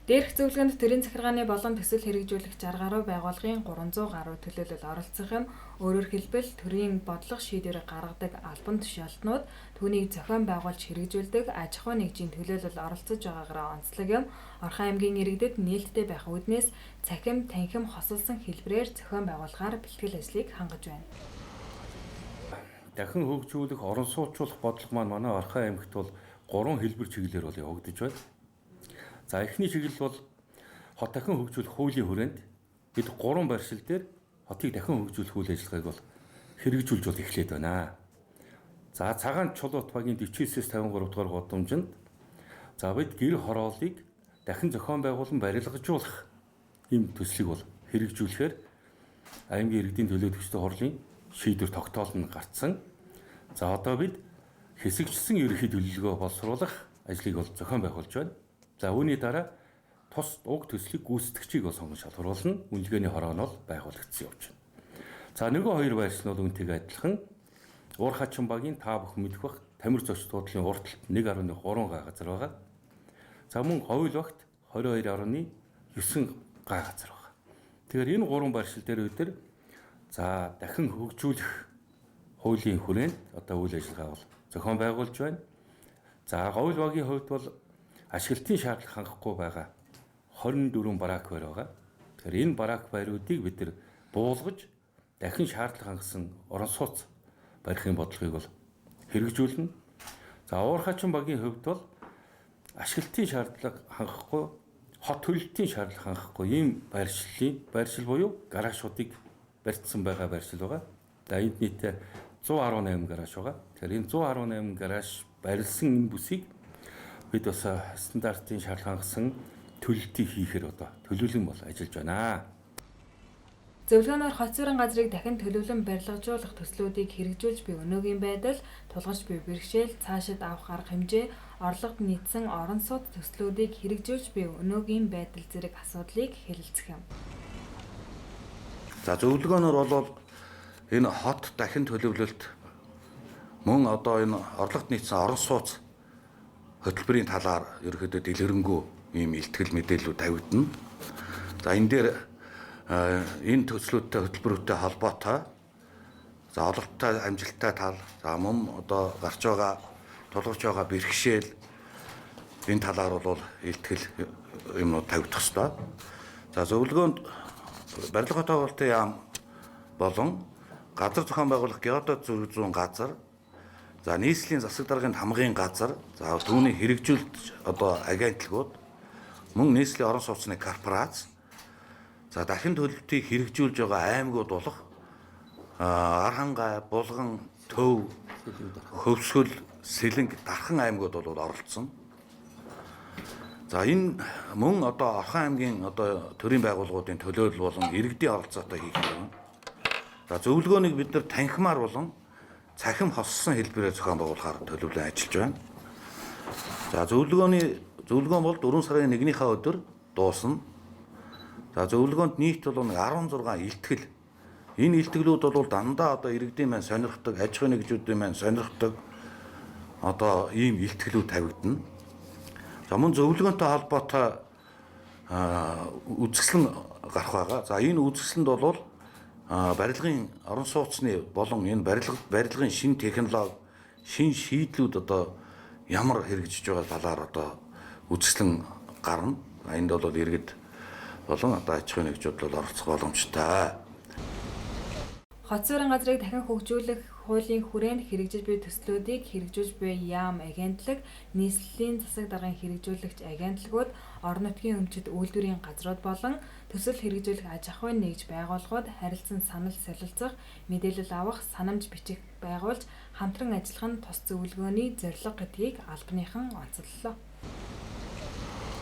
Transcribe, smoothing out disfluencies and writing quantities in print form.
Дээрх зөвлөгөөнд төрийн захиргааны болон төсөл хэрэгжүүлэх 60 гаруй байгууллагын 300 гаруй төлөөлөл оролцох юм. Өөрөөр хэлбэл төрийн бодлого шийдвэрийг гаргадаг албан тушаалтнууд түүнийг зохион байгуулж хэрэгжүүлдэг аж ахуй нэгжийн төлөөлөл оролцож байгаагаараа онцлог юм. Орхон аймгийн иргэдэд нээлттэй байх үүднээс цахим, танхим хосолсон хэлбэрээр зохион байгуулахаар бэлтгэл ажлыг хангаж байна. Дахин хөгжүүлэх, орон сууцуулах бодлого маань манай Орхон аймагт бол 3 хэлбэр чиглэлээр бол явагдаж байна. За эхний чиглэл бол хот дахин хөгжүүлэх хуулийн хүрээнд бид 3 байршил дээр хотыг дахин хөгжүүлэх үйл ажиллагааг бол хэрэгжүүлж бол эхлээд байна. За цагаан чулуут багийн 49-с 53 дугаар гудамжинд за бид гэр хорооллыг дахин зохион байгуулан барилгажуулах ийм төслийг бол хэрэгжүүлэхээр аймгийн иргэдийн төлөөлөгчдийн хурлын шийдвэр тогтоолно гарцсан. За одоо бид хэсэгчсэн ерөнхий төлөвлөгөө боловсруулах ажлыг бол зохион байгуулж байна. За үүний дараа тус уг төслийг гүйцэтгэгчийг бол сонгон шалгаруулна. Үнэлгээний хороо нь бол байгуулагдсан явж байна. За нөгөө хоёр байршил нь бол үнэтэйг адилхан Уур хачин багийн та бүхэн мэдэх бах тамир зочд буудлын урталт 1.3 га газар байгаа. За мөн говьл багт 22.9 га газар байгаа. Тэгэхээр энэ 3 байршил дээр бид за дахин хөгжүүлэх хуулийн хүрээнд одоо үйл ажиллагаа бол зохион байгуулж байна. За говьл багийн хувьд бол ашиглалтын шаардлага хангахгүй байгаа 24 бараак байр байгаа. Тэгэхээр энэ бараак байруудыг бид нар буулгаж дахин шаардлага хангасан орон сууц барихын бодлогыг бол хэрэгжүүлнэ. За уур хачин багийн хувьд бол ашиглалтын шаардлага хангахгүй, хот төлөлтийн шаардлага хангахгүй ийм байршил буюу гараашуудыг барьцсан байгаа байршил байгаа. За энд нийтээ 118 гараж байгаа. Тэгэхээр энэ 118 гараж барилсан энэ бүсийг бид бас стандартын шаардлага хангасан төлөлтийг хийхээр одоо төлөвлөн бол ажиллаж байна. Зөвлөгөөнөөр хот зүрийн газрыг дахин төлөвлөн барилгажуулах төслүүдийг хэрэгжүүлж буй өнөөгийн байдал, тулгарч буй бэрхшээл, цаашид авах арга хэмжээ, орлогод нийцсэн орон сууц төслүүдийг хэрэгжүүлж буй өнөөгийн байдал зэрэг асуудлыг хэлэлцэх юм. За зөвлөгөөнөөр бол энэ хот дахин төлөвлөлт мөн одоо энэ орлогод нийцсэн орон сууц хөтөлбөрийн талаар ерөнхийдөө дэлгэрэнгүй ийм илтгэл мэдээлэлүүд тавигдана. За энэ дээр энэ төслүүдтэй хөтөлбөрүүдтэй холбоотой за ололттой амжилттай тал за мөн одоо гарч байгаа тулгарч байгаа бэрхшээл энэ талаар бол илтгэл юмнууд тавигдах ёстой. За зөвлөгөөнд барилга тогтоолтын яам болон газар зохион байгуулах геодот зүрх зүүн газар за нийслэлийн засаг даргын хамгын газар за түүний хэрэгжүүлэлт одоо агентлагууд мөн нийслэлийн орон сууцны корпорац за дахин төлөлтийг хэрэгжүүлж байгаа аймагуд болох Архангай, Булган, Төв, Хөвсгөл, Сэлэнг, Дархан аймагуд бол оролцсон. За энэ мөн одоо Орхон аймгийн одоо төрийн байгууллагуудын төлөөлөл болон иргэдийн оролцоотой хийх юм. За зөвлөгөөнийг бид нар танхимаар болон цахим хоссон хэлбэрээр зохион байгуулахаар төлөвлөн ажиллаж байна. За зөвлөгөөн бол 4 сарын 1-ний өдөр дуусна. За зөвлөгөөнд нийт бол 16 илтгэл. Энэ илтгэлүүд бол дандаа одоо иргэдийн маань сонирхдаг, аж ахуйн нэгжүүдийн маань сонирхдаг одоо ийм илтгэлүүд тавигдана. За мөн зөвлөгөөнтэй холбоотой үзэсгэлэн гарах байгаа. За энэ үзэсгэлэнд бол барилгын орон сууцны болон энэ барилгын шинэ технологи, шинэ шийдлүүд одоо ямар хэрэгжиж байгаа талаар одоо үзэсгэлэн гарна. Энд бол иргэд болон одоо аж ахуйн нэгжүүд бол оролцох боломжтой. Хот зүрийн газрыг дахин хөгжүүлэх хуулийн хүрээнд хэрэгжиж буй төслүүдийг хэрэгжүүлж буй яам агентлаг, нийслэлийн засаг даргын хэрэгжүүлэгч агентлагууд, орон нутгийн өмчит үйлдвэрийн газрууд болон төсөл хэрэгжүүлэх аж ахуйн нэгж байгууллагууд харилцан санал солилцох, мэдээлэл авах, санамж бичих байгуулж хамтран ажиллах нь тус зөвлөгөөний зорилго гэдгийг албаныхан онцоллоо.